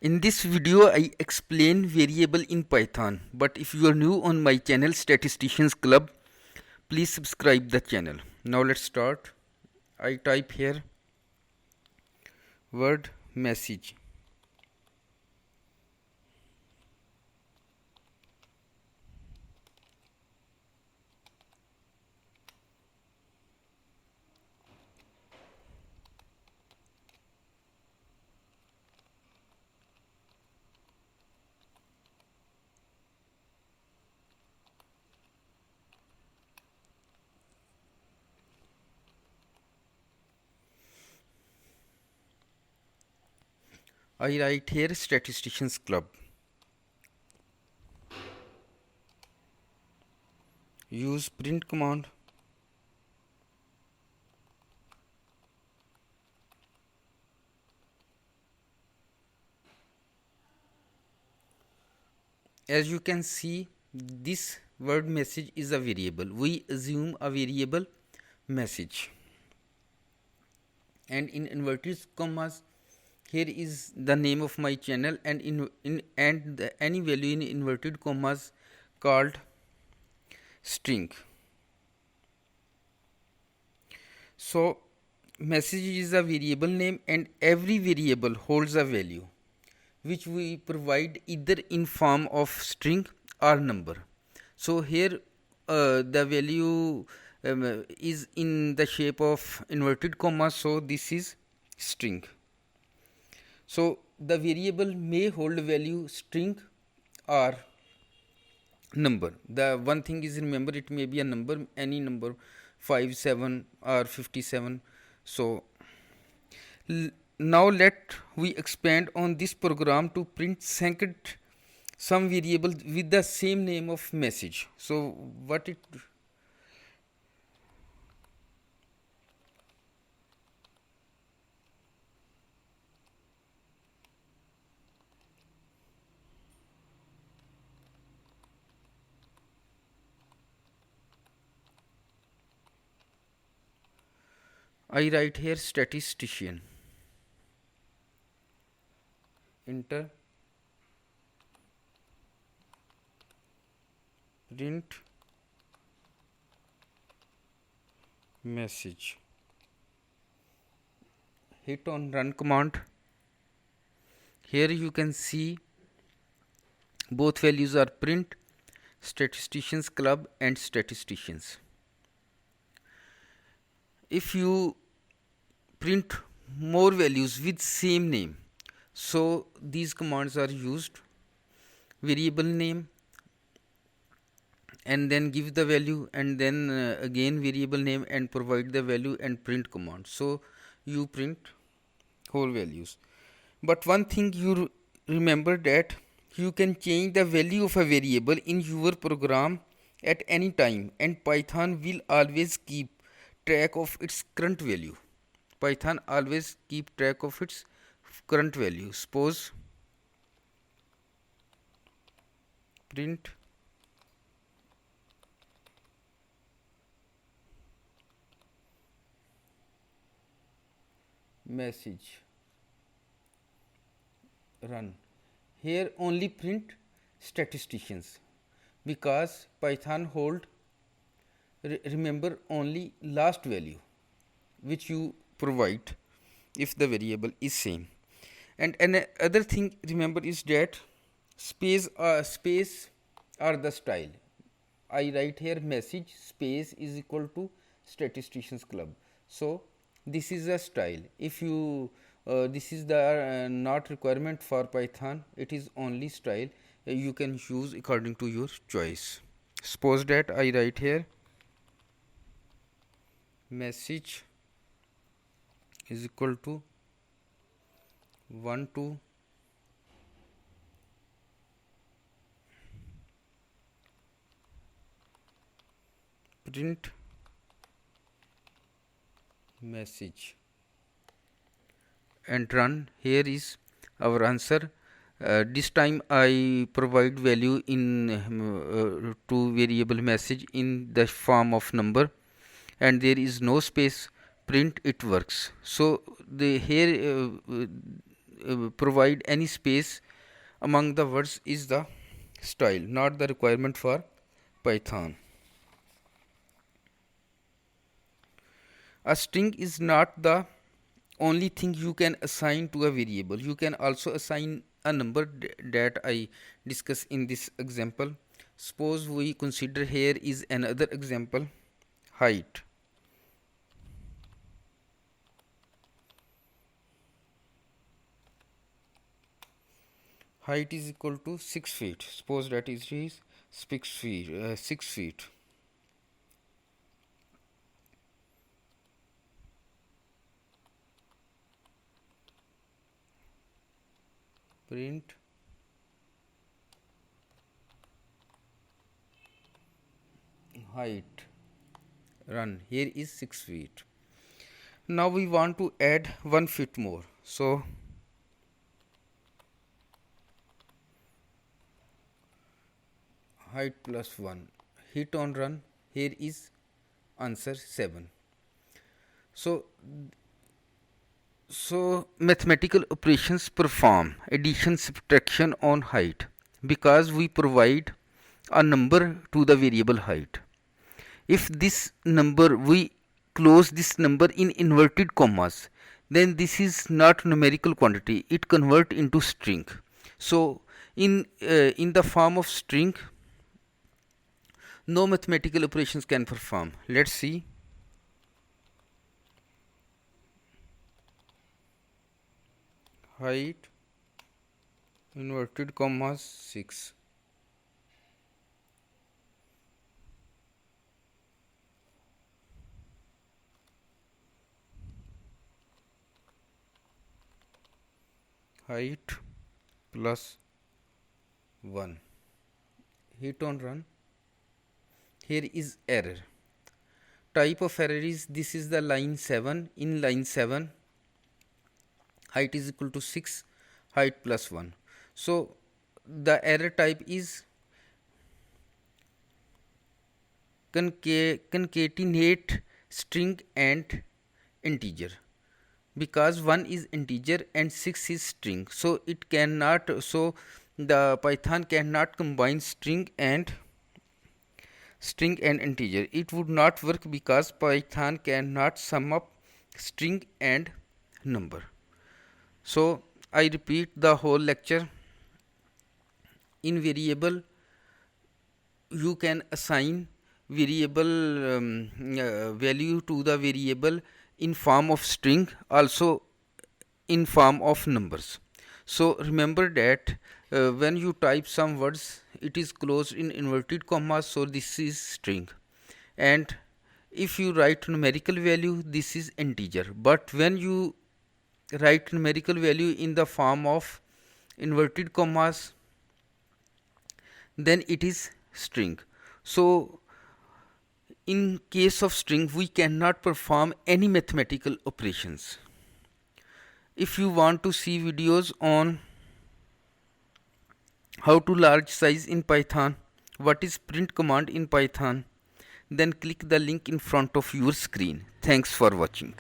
In this video, I explain variable in Python. But if you are new on my channel Statisticians Club, please subscribe the channel. Now let's start. I type here word message. I write here Statisticians Club. Use print command. As you can see, this word message is a variable. We assume a variable message. And in inverted commas, here is the name of my channel, and any value in inverted commas called string. So message is a variable name, and every variable holds a value which we provide either in form of string or number. So here the value is in the shape of inverted comma, so this is string. So the variable may hold value string or number. The one thing is, remember, it may be a number, any number, 5, 7 or 57. So now let we expand on this program to print some variable with the same name of message. So what it I write here statistician, enter print message, hit on run command. Here you can see both values are print, statisticians club and statisticians. If you print more values with same name, so these commands are used: variable name, and then give the value, and then again variable name and provide the value, and print command. So you print whole values. But one thing you remember, that you can change the value of a variable in your program at any time, and Python will always keep track of its current value. Python always keep track of its current value. Suppose print message, run. Here only print statisticians, because Python hold remember only last value which you provide if the variable is same. And another thing remember is that space are the style. I write here message space is equal to statisticians club. So this is a style. If you this is the not requirement for Python, it is only style. You can choose according to your choice. Suppose that I write here message is equal to 1 to print message and run. Here is our answer. This time I provide value in to variable message in the form of number, and there is no space. Print, it works. So the here provide any space among the words is the style, not the requirement for Python. A string is not the only thing you can assign to a variable. You can also assign a number that I discuss in this example. Suppose we consider here is another example, height. Height is equal to 6 feet. Suppose that is 6 feet. 6 feet. Print height. Run. Here is 6 feet. Now we want to add 1 feet more. So height plus 1. Hit on run. Here is answer 7. So mathematical operations perform addition, subtraction on height because we provide a number to the variable height. If this number, we close this number in inverted commas, then this is not numerical quantity, it convert into string. So in the form of string, no mathematical operations can perform. Let's see. Height inverted commas 6. Height plus 1. Hit on run. Here is error. Type of error is, this is the line 7. In line 7, height is equal to 6, height plus 1. So the error type is concatenate string and integer, because 1 is integer and 6 is string. So it cannot, so the Python cannot combine string and integer. It would not work because Python cannot sum up string and number. So I repeat the whole lecture. In variable, you can assign variable value to the variable in form of string, also in form of numbers. So remember that when you type some words, it is closed in inverted commas, so this is string, and if you write numerical value, this is integer. But when you write numerical value in the form of inverted commas, then it is string. So in case of string, we cannot perform any mathematical operations. If you want to see videos on how to large size in Python, what is print command in Python, then click the link in front of your screen. Thanks for watching.